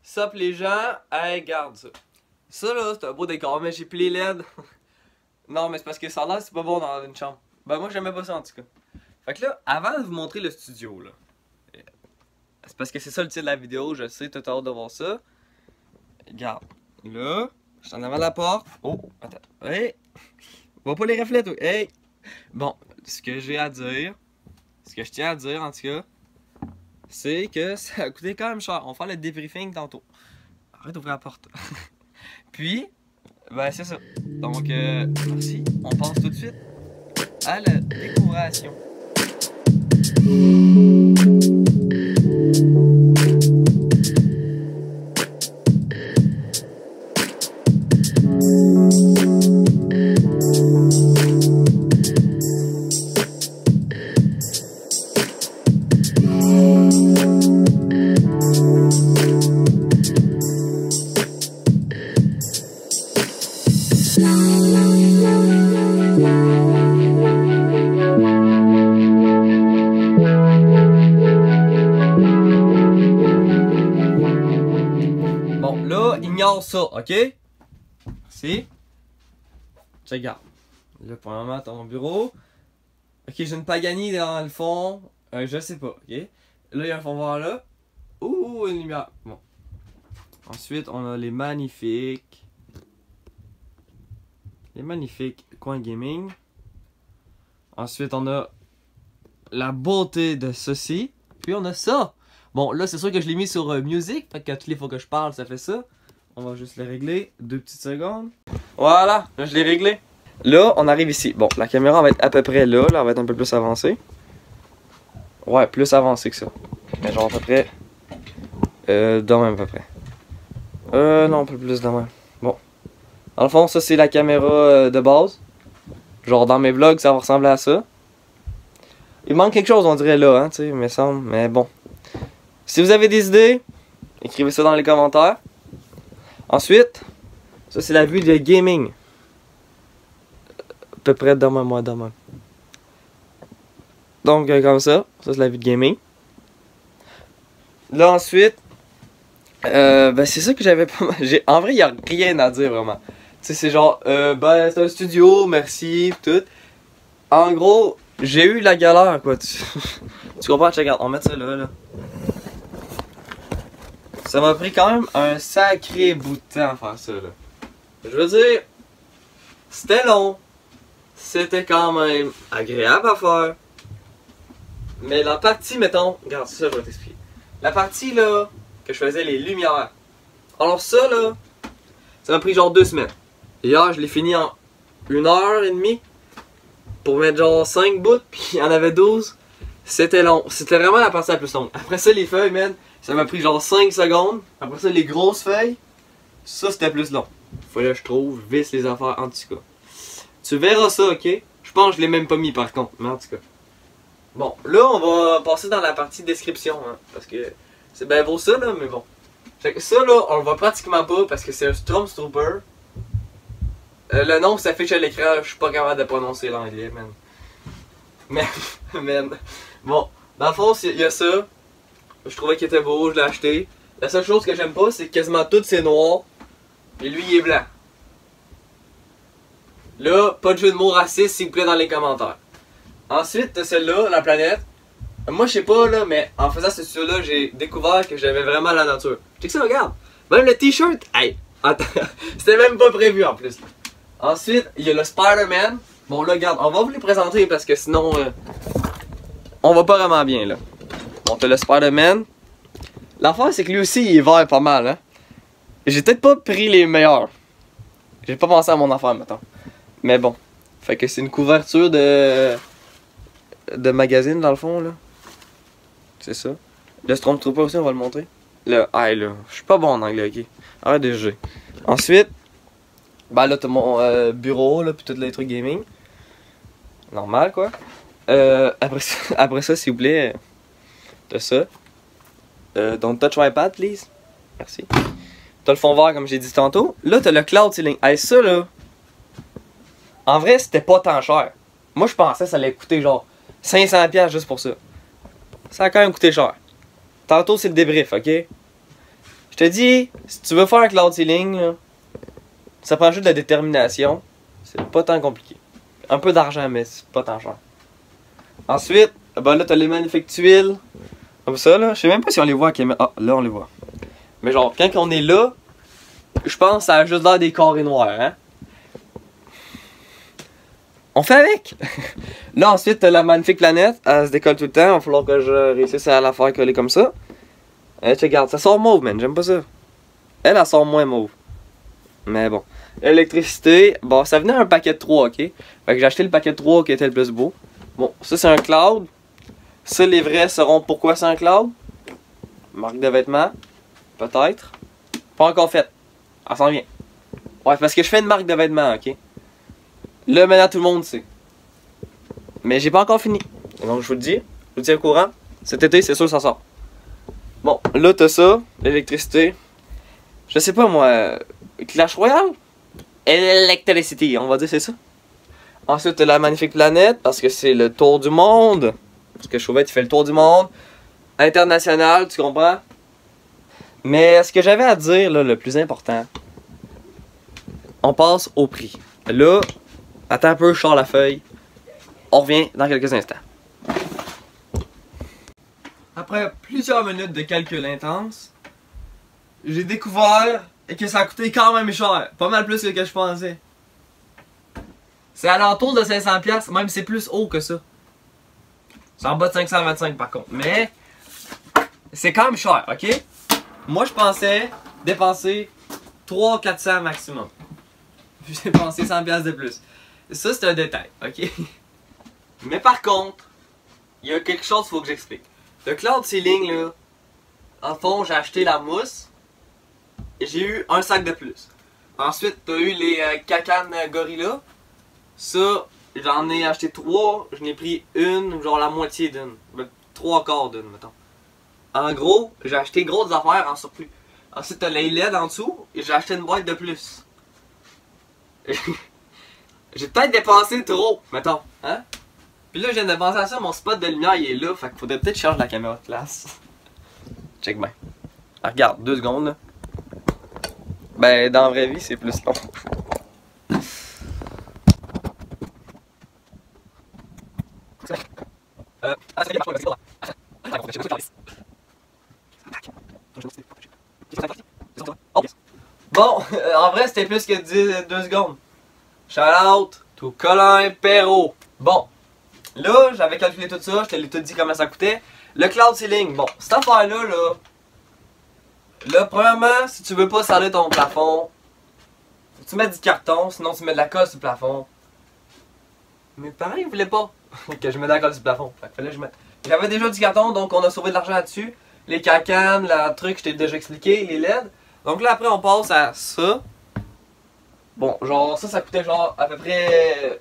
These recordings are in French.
Sup les gens, hey garde ça. Ça là, c'est un beau décor, mais j'ai plié LED. Non mais c'est parce que ça a l'air c'est pas bon dans une chambre. Ben moi j'aimais pas ça en tout cas. Fait que là, avant de vous montrer le studio là. C'est parce que c'est ça le titre de la vidéo, je sais, t'as hâte de voir ça. Regarde, là, je suis en avant de la porte. Oh, attends, hey! Vois pas les reflets toi, hey! Bon, ce que j'ai à dire, ce que je tiens à dire en tout cas, c'est que ça a coûté quand même cher. On va faire le débriefing tantôt. Arrête d'ouvrir la porte. Puis, ben c'est ça. Donc, merci. On passe tout de suite à la décoration. Bon, là, ignore ça, ok? Merci. Tu regardes. Là, pour le moment, ton bureau. Ok, j'ai une Pagani dans le fond. Je sais pas, ok? Là, il y a un fond vert là. Ouh, une lumière. Bon. Ensuite, on a les magnifiques coins gaming. Ensuite, on a la beauté de ceci. Puis, on a ça. Bon, là, c'est sûr que je l'ai mis sur music. Fait que toutes les fois que je parle, ça fait ça. On va juste le régler. 2 petites secondes. Voilà, là, je l'ai réglé. Là, on arrive ici. Bon, la caméra va être à peu près là. Là, elle va être un peu plus avancée. Ouais, plus avancée que ça. Mais genre à peu près... de même à peu près. Non, un peu plus de même. Bon. Dans le fond, ça, c'est la caméra de base. Genre, dans mes vlogs, ça va ressembler à ça. Il manque quelque chose, on dirait là, hein, tu sais, il me semble. Mais bon. Si vous avez des idées, écrivez ça dans les commentaires. Ensuite, ça, c'est la vue de gaming. À peu près demain, moi, demain. Donc, comme ça c'est la vue de gaming. Là, ensuite, ben, c'est ça que j'avais pas mal. En vrai, il n'y a rien à dire vraiment. Tu sais, c'est genre, ben, c'est un studio, merci, tout. En gros, j'ai eu la galère, quoi. Tu comprends? Regarde, on va mettre ça là, là. Ça m'a pris quand même un sacré bout de temps à faire ça, là. Je veux dire, c'était long. C'était quand même agréable à faire. Mais la partie, mettons, regarde, ça, je vais t'expliquer. La partie, là, que je faisais les lumières. Alors ça, là, ça m'a pris genre 2 semaines. Hier, je l'ai fini en 1h30. Pour mettre genre 5 bouts, puis il y en avait 12. C'était long. C'était vraiment la partie la plus longue. Après ça, les feuilles, man, ça m'a pris genre 5 secondes. Après ça, les grosses feuilles, ça, c'était plus long. Fallait que je trouve, visse les affaires, en tout cas. Tu verras ça, ok? Je pense que je l'ai même pas mis, par contre, mais en tout cas. Bon, là, on va passer dans la partie description, hein, parce que c'est bien beau ça, là, mais bon. Fait que ça, là, on le voit pratiquement pas, parce que c'est un Stormtrooper. Le nom s'affiche à l'écran, je suis pas capable de prononcer l'anglais, man. Mais, man. Bon, dans le fond, il y a ça. Je trouvais qu'il était beau, je l'ai acheté. La seule chose que j'aime pas, c'est que quasiment tout c'est noir. Et lui, il est blanc. Là, pas de jeu de mots racistes, s'il vous plaît, dans les commentaires. Ensuite, t'as celle-là, la planète. Moi, je sais pas, là, mais en faisant ce studio-là, j'ai découvert que j'avais vraiment la nature. Check ça, regarde. Même le t-shirt. Hey, attends. C'était même pas prévu en plus. Ensuite, il y a le Spider-Man. Bon, là, regarde, on va vous les présenter parce que sinon, on va pas vraiment bien, là. Bon, t'as le Spider-Man. L'affaire, c'est que lui aussi, il est vert pas mal, hein. J'ai peut-être pas pris les meilleurs. J'ai pas pensé à mon affaire, mettons. Mais bon. Fait que c'est une couverture de magazine, dans le fond, là. C'est ça. Le Stormtrooper aussi, on va le montrer. Là, hey, là, je suis pas bon en anglais, ok. Arrête de juger. Ensuite, ben là, t'as mon bureau, là, pis tous les trucs gaming. Normal, quoi. Après ça, s'il vous plaît, t'as ça. Don't touch my pad, please. Merci. T'as le fond vert, comme j'ai dit tantôt. Là, t'as le cloud ceiling. Hey, ça, là, en vrai, c'était pas tant cher. Moi, je pensais que ça allait coûter genre 500$ juste pour ça. Ça a quand même coûté cher. Tantôt, c'est le débrief, ok? Je te dis, si tu veux faire un cloud ceiling, là, ça prend juste de la détermination. C'est pas tant compliqué. Un peu d'argent, mais c'est pas tant cher. Ensuite, ben là, t'as les magnifiques tuiles. Comme ça, là. Je sais même pas si on les voit à caméra. Ah, là, on les voit. Mais genre, quand on est là, je pense que ça a juste l'air des carrés noirs, hein. On fait avec! Là, ensuite, t'as la magnifique planète. Elle se décolle tout le temps. Il va falloir que je réussisse à la faire coller comme ça. Tu regardes, ça sort mauve, man. J'aime pas ça. Elle sort moins mauve. Mais bon. L'électricité, bon, ça venait un paquet de 3, ok? Fait que j'ai acheté le paquet de 3 qui était le plus beau. Bon, ça c'est un cloud. Ça, les vrais sauront pourquoi c'est un cloud. Marque de vêtements. Peut-être. Pas encore faite. Elle s'en vient. Ouais, parce que je fais une marque de vêtements, ok? Là, maintenant, tout le monde sait. Mais j'ai pas encore fini. Donc, je vous le dis. Je vous tiens au courant. Cet été, c'est sûr, ça sort. Bon, là, t'as ça. L'électricité. Je sais pas, moi. Clash Royale? Electricity, on va dire, c'est ça. Ensuite, t'as la magnifique planète. Parce que c'est le tour du monde. Parce que Chauvette, il fait le tour du monde. International, tu comprends? Mais ce que j'avais à dire, là, le plus important. On passe au prix. Là, attends un peu, je sors la feuille. On revient dans quelques instants. Après plusieurs minutes de calcul intense, j'ai découvert que ça a coûté quand même cher. Pas mal plus que je pensais. C'est à l'entour de 500$, même c'est plus haut que ça. C'est en bas de 525 par contre. Mais c'est quand même cher, ok? Moi je pensais dépenser 300-400 maximum. J'ai dépensé 100$ de plus. Ça, c'est un détail, ok? Mais par contre, il y a quelque chose qu'il faut que j'explique. Le cloud ceiling, là, en fond, j'ai acheté la mousse et j'ai eu un sac de plus. Ensuite, t'as eu les cacanes Gorilla. Ça, j'en ai acheté 3. Je n'ai pris une, genre la moitié d'une. 3/4 d'une, mettons. En gros, j'ai acheté grosses affaires en surplus. Ensuite, t'as les LED en dessous et j'ai acheté une boîte de plus. J'ai peut-être dépensé trop, mettons, hein? Puis là, je viens de penser à ça, mon spot de lumière il est là, fait qu'il faudrait peut-être changer la caméra de place. Check bien. Ah, regarde, 2 secondes là. Ben, dans la vraie vie, c'est plus long. Bon, en vrai, c'était plus que 2 secondes. Shout out to Colin Perrault. Bon, là, j'avais calculé tout ça, je te l'ai tout dit comment ça coûtait. Le cloud ceiling, bon, cette affaire-là, là, premièrement, si tu veux pas saler ton plafond, faut que tu mets du carton, sinon tu mets de la colle sur le plafond. Mais pareil, ils voulaient pas que je mette de la colle sur le plafond, fait que fallait que je mette. J'avais déjà du carton, donc on a sauvé de l'argent là-dessus. Les cacanes, le truc, je t'ai déjà expliqué, les LED. Donc là, après, on passe à ça. Bon, genre, ça coûtait genre à peu près.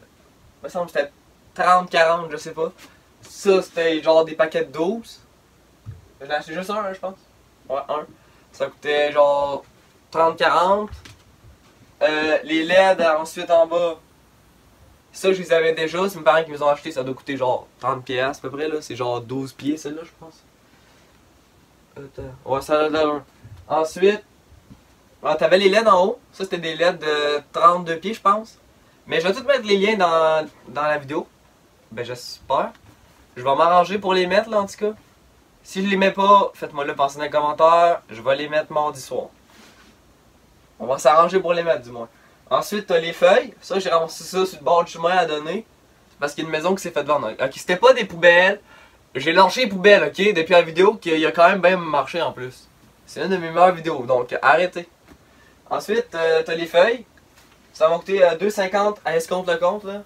Il me semble que c'était 30-40, je sais pas. Ça, c'était genre des paquets de 12. J'en ai acheté juste un, hein, je pense. Ouais, un. Ça coûtait genre 30-40. Les LED ensuite en bas. Ça, je les avais déjà. C'est mes parents qui me les ont achetés. Ça doit coûter genre 30$ à peu près. Là. C'est genre 12 pieds, celle-là, je pense. Attends. Ouais, ça là. Ensuite. Ah, t'avais les LED en haut. Ça, c'était des LED de 32 pieds, je pense. Mais je vais tout mettre les liens dans la vidéo. Ben, j'espère. Je vais m'arranger pour les mettre, là, en tout cas. Si je les mets pas, faites-moi le penser dans les commentaires. Je vais les mettre mardi soir. On va s'arranger pour les mettre, du moins. Ensuite, t'as les feuilles. Ça, j'ai ramassé ça sur le bord du chemin à donner. Parce qu'il y a une maison qui s'est fait vendre. Ok, c'était pas des poubelles. J'ai lâché les poubelles, ok, depuis la vidéo, qui a quand même bien marché en plus. C'est une de mes meilleures vidéos, donc arrêtez. Ensuite, t'as les feuilles. Ça va coûter 2,50 à escompte le compte, là.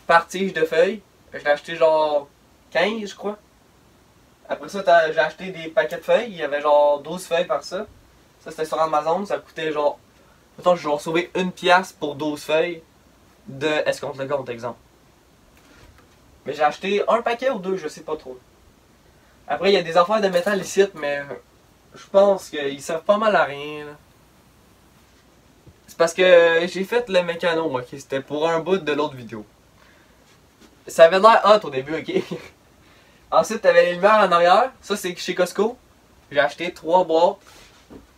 Par tige de feuilles. Je l'ai acheté genre 15, je crois. Après ça, j'ai acheté des paquets de feuilles. Il y avait genre 12 feuilles par ça. Ça, c'était sur Amazon. Ça coûtait genre. Mettons, je vais sauver 1$ pour 12 feuilles de escompte le compte, exemple. Mais j'ai acheté un paquet ou 2, je sais pas trop. Après, il y a des affaires de métal ici, mais je pense qu'ils servent pas mal à rien. C'est parce que j'ai fait le mécano, ok? C'était pour un bout de l'autre vidéo. Ça avait l'air hot au début, ok? Ensuite, t'avais les lumières en arrière. Ça, c'est chez Costco. J'ai acheté 3 boîtes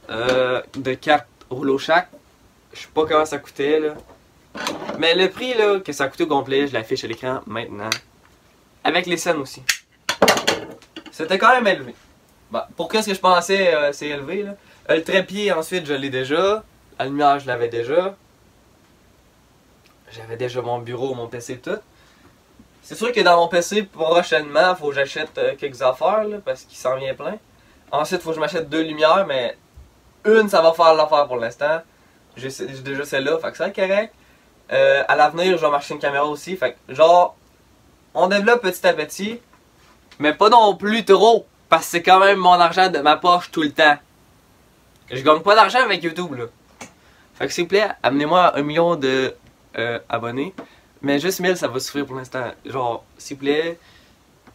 de cartes rouleau chaque. Je sais pas comment ça coûtait là. Mais le prix là, que ça a coûté au complet, je l'affiche à l'écran maintenant. Avec les scènes aussi. C'était quand même élevé. Bon, pour qu'est-ce que je pensais c'est élevé là. Le trépied ensuite je l'ai déjà. La lumière je l'avais déjà. J'avais déjà mon bureau, mon PC tout. C'est sûr que dans mon PC prochainement, faut que j'achète quelques affaires là, parce qu'il s'en vient plein. Ensuite, faut que je m'achète 2 lumières, mais une ça va faire l'affaire pour l'instant. J'ai déjà celle-là, fait que c'est correct. À l'avenir, je vais m'acheter une caméra aussi, fait que genre, on développe petit à petit, mais pas non plus trop, parce que c'est quand même mon argent de ma poche tout le temps. Je gagne pas d'argent avec YouTube là. Fait que s'il vous plaît, amenez-moi 1 million de abonnés. Mais juste 1000 ça va suffire pour l'instant. Genre, s'il vous plaît.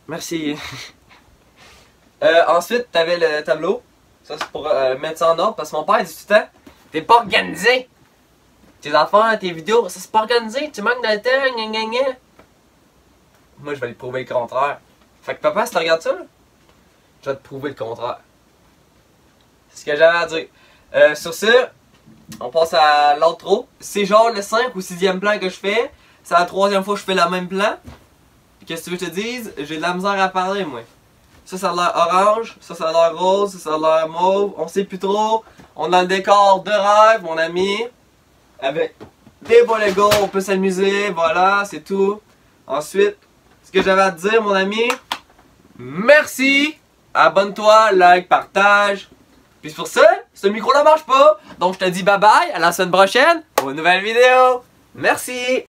Merci. Ensuite, t'avais le tableau. Ça c'est pour mettre ça en ordre. Parce que mon père dit tout le temps, t'es pas organisé. Tes affaires, tes vidéos, ça c'est pas organisé. Tu manques de temps, gna gna gna. Moi je vais lui prouver le contraire. Fait que papa, si tu regardes ça, là, je vais te prouver le contraire. C'est ce que j'avais à dire. Sur ce, on passe à l'outro. C'est genre le 5 ou 6e plan que je fais. C'est la 3e fois que je fais le même plan. Qu'est-ce que tu veux que je te dise? J'ai de la misère à parler, moi. Ça a l'air orange, ça a l'air rose, ça a l'air mauve. On sait plus trop. On est dans le décor de rêve, mon ami. Avec des bons Lego, on peut s'amuser. Voilà, c'est tout. Ensuite, ce que j'avais à te dire, mon ami. Merci. Abonne-toi, like, partage. Puis pour ça, ce micro ne marche pas. Donc je te dis bye bye, à la semaine prochaine pour une nouvelle vidéo. Merci.